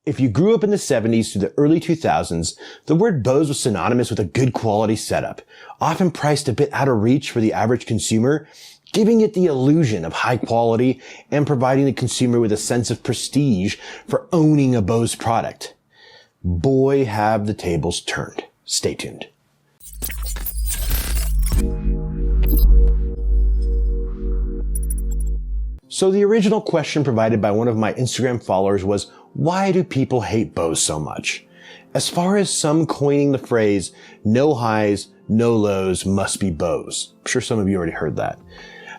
If you grew up in the 70s to the early 2000s, the word Bose was synonymous with a good quality setup, often priced a bit out of reach for the average consumer, giving it the illusion of high quality and providing the consumer with a sense of prestige for owning a Bose product. Boy, have the tables turned. Stay tuned. So the original question provided by one of my Instagram followers was, why do people hate Bose so much? As far as some coining the phrase, no highs, no lows must be Bose. I'm sure some of you already heard that.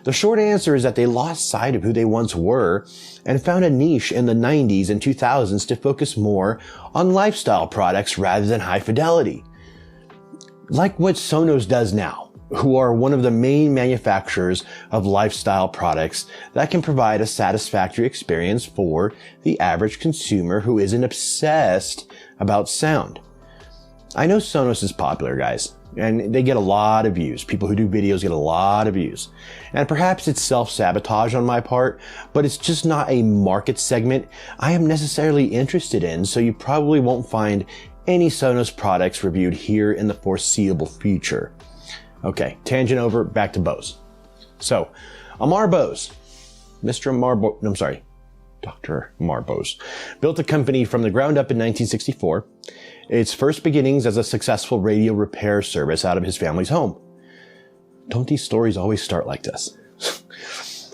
The short answer is that they lost sight of who they once were and found a niche in the 90s and 2000s to focus more on lifestyle products rather than high fidelity. Like what Sonos does now, who are one of the main manufacturers of lifestyle products that can provide a satisfactory experience for the average consumer who isn't obsessed about sound. I know Sonos is popular, guys, and they get a lot of views. People who do videos get a lot of views. And perhaps it's self-sabotage on my part, but it's just not a market segment I am necessarily interested in, so you probably won't find any Sonos products reviewed here in the foreseeable future. Okay, tangent over, back to Bose. So, Dr. Amar Bose built a company from the ground up in 1964. Its first beginnings as a successful radio repair service out of his family's home. Don't these stories always start like this?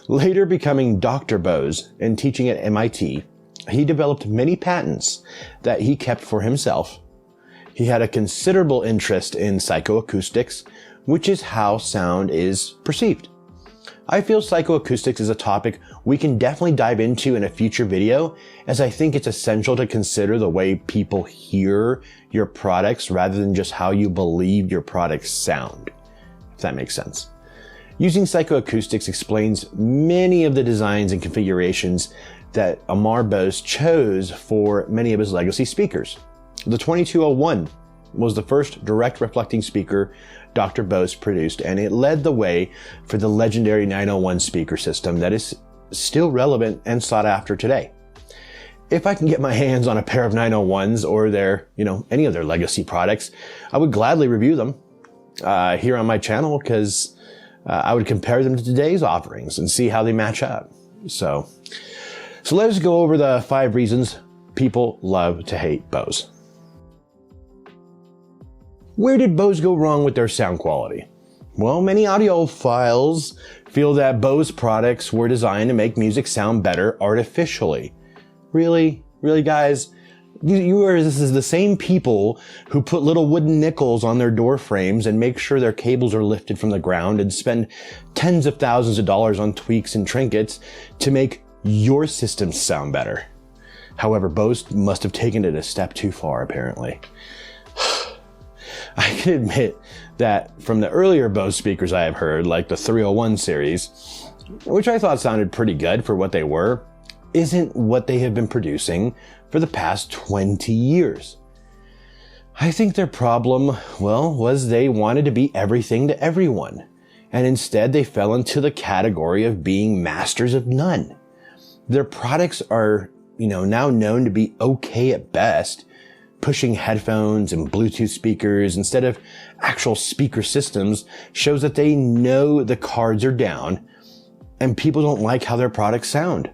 Later becoming Dr. Bose and teaching at MIT, he developed many patents that he kept for himself. He had a considerable interest in psychoacoustics, which is how sound is perceived. I feel psychoacoustics is a topic we can definitely dive into in a future video, as I think it's essential to consider the way people hear your products rather than just how you believe your products sound, if that makes sense. Using psychoacoustics explains many of the designs and configurations that Amar Bose chose for many of his legacy speakers. The 2201 was the first direct reflecting speaker Dr. Bose produced, and it led the way for the legendary 901 speaker system that is still relevant and sought after today. If I can get my hands on a pair of 901s or any of their legacy products, I would gladly review them here on my channel, because I would compare them to today's offerings and see how they match up. So let us go over the 5 reasons people love to hate Bose. Where did Bose go wrong with their sound quality? Well, many audiophiles feel that Bose products were designed to make music sound better artificially. Really? Really, guys? This is the same people who put little wooden nickels on their door frames and make sure their cables are lifted from the ground and spend tens of thousands of dollars on tweaks and trinkets to make your systems sound better. However, Bose must have taken it a step too far, apparently. I can admit that from the earlier Bose speakers I have heard, like the 301 series, which I thought sounded pretty good for what they were, isn't what they have been producing for the past 20 years. I think their problem, was they wanted to be everything to everyone, and instead they fell into the category of being masters of none. Their products are, now known to be okay at best, pushing headphones and Bluetooth speakers instead of actual speaker systems shows that they know the cards are down and people don't like how their products sound.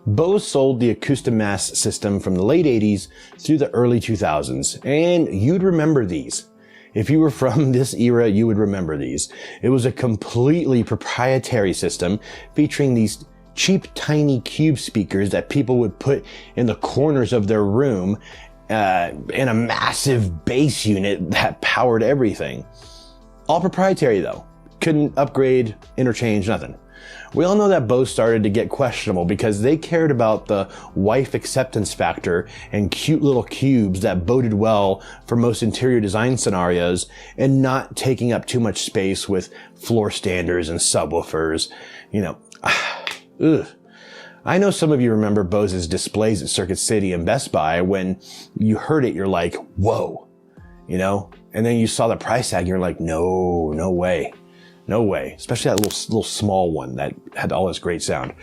Bose sold the Acoustimass system from the late 80s through the early 2000s, and you'd remember these. If you were from this era, you would remember these. It was a completely proprietary system featuring these cheap, tiny cube speakers that people would put in the corners of their room, and a massive bass unit that powered everything. All proprietary though. Couldn't upgrade, interchange, nothing. We all know that Bose started to get questionable because they cared about the wife acceptance factor and cute little cubes that boded well for most interior design scenarios and not taking up too much space with floor standers and subwoofers, Ugh. I know some of you remember Bose's displays at Circuit City and Best Buy. When you heard it, you're like, whoa, and then you saw the price tag and you're like, no way. No way. Especially that little small one that had all this great sound.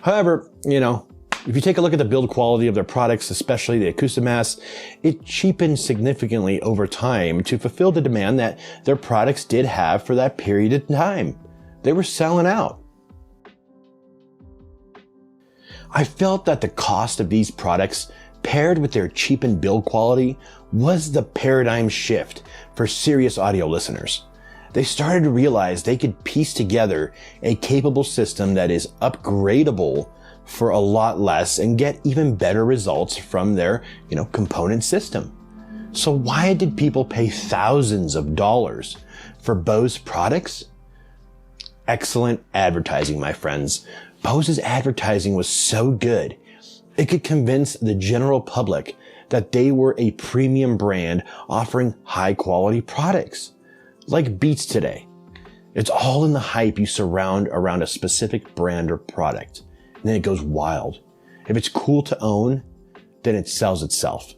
However, If you take a look at the build quality of their products, especially the Acoustimass, it cheapened significantly over time to fulfill the demand that their products did have for that period of time. They were selling out. I felt that the cost of these products, paired with their cheapened build quality, was the paradigm shift for serious audio listeners. They started to realize they could piece together a capable system that is upgradable for a lot less and get even better results from their, component system. So why did people pay thousands of dollars for Bose products? Excellent advertising, my friends. Bose's advertising was so good, it could convince the general public that they were a premium brand offering high quality products. Like Beats today. It's all in the hype you surround around a specific brand or product. And then it goes wild. If it's cool to own, then it sells itself.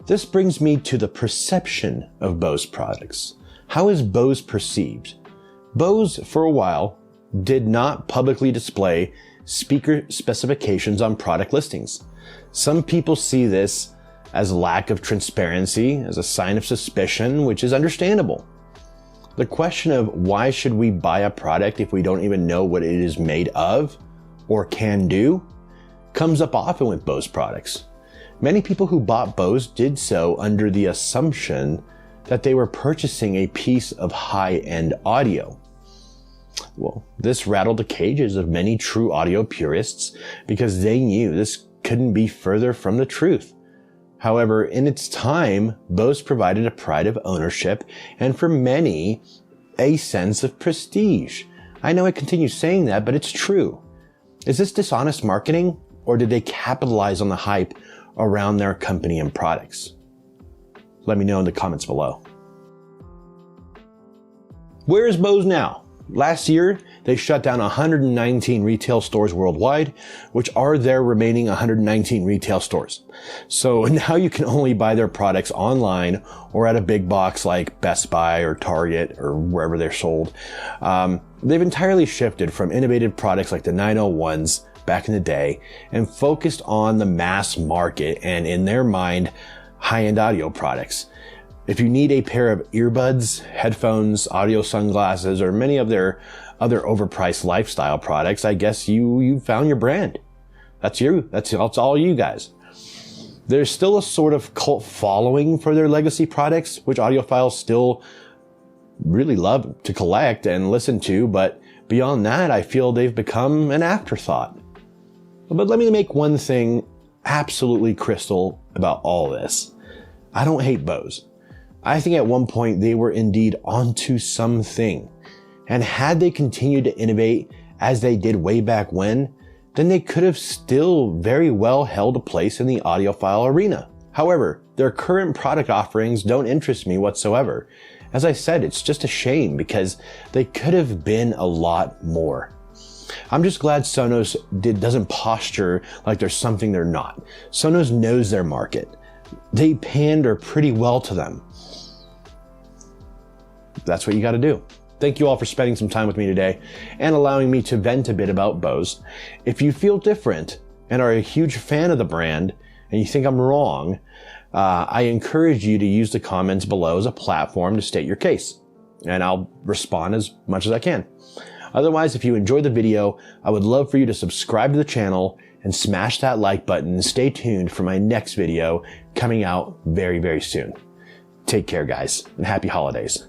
This brings me to the perception of Bose products. How is Bose perceived? Bose, for a while, did not publicly display speaker specifications on product listings. Some people see this as lack of transparency, as a sign of suspicion, which is understandable. The question of why should we buy a product if we don't even know what it is made of or can do comes up often with Bose products. Many people who bought Bose did so under the assumption that they were purchasing a piece of high-end audio. Well, this rattled the cages of many true audio purists because they knew this couldn't be further from the truth. However, in its time, Bose provided a pride of ownership and for many, a sense of prestige. I know I continue saying that, but it's true. Is this dishonest marketing, or did they capitalize on the hype around their company and products? Let me know in the comments below. Where is Bose now? Last year, they shut down 119 retail stores worldwide, which are their remaining 119 retail stores. So now you can only buy their products online or at a big box like Best Buy or Target or wherever they're sold. They've entirely shifted from innovative products like the 901s back in the day and focused on the mass market and, in their mind, high-end audio products. If you need a pair of earbuds, headphones, audio sunglasses, or many of their other overpriced lifestyle products, I guess you found your brand. That's you. That's all you guys. There's still a sort of cult following for their legacy products, which audiophiles still really love to collect and listen to, but beyond that, I feel they've become an afterthought. But let me make one thing absolutely crystal about all this. I don't hate Bose. I think at one point they were indeed onto something. And had they continued to innovate as they did way back when, then they could have still very well held a place in the audiophile arena. However, their current product offerings don't interest me whatsoever. As I said, it's just a shame because they could have been a lot more. I'm just glad Sonos doesn't posture like there's something they're not. Sonos knows their market. They pander pretty well to them. That's what you got to do. Thank you all for spending some time with me today and allowing me to vent a bit about Bose. If you feel different and are a huge fan of the brand and you think I'm wrong, I encourage you to use the comments below as a platform to state your case, and I'll respond as much as I can. Otherwise, if you enjoyed the video, I would love for you to subscribe to the channel and smash that like button and stay tuned for my next video coming out very, very soon. Take care, guys, and happy holidays.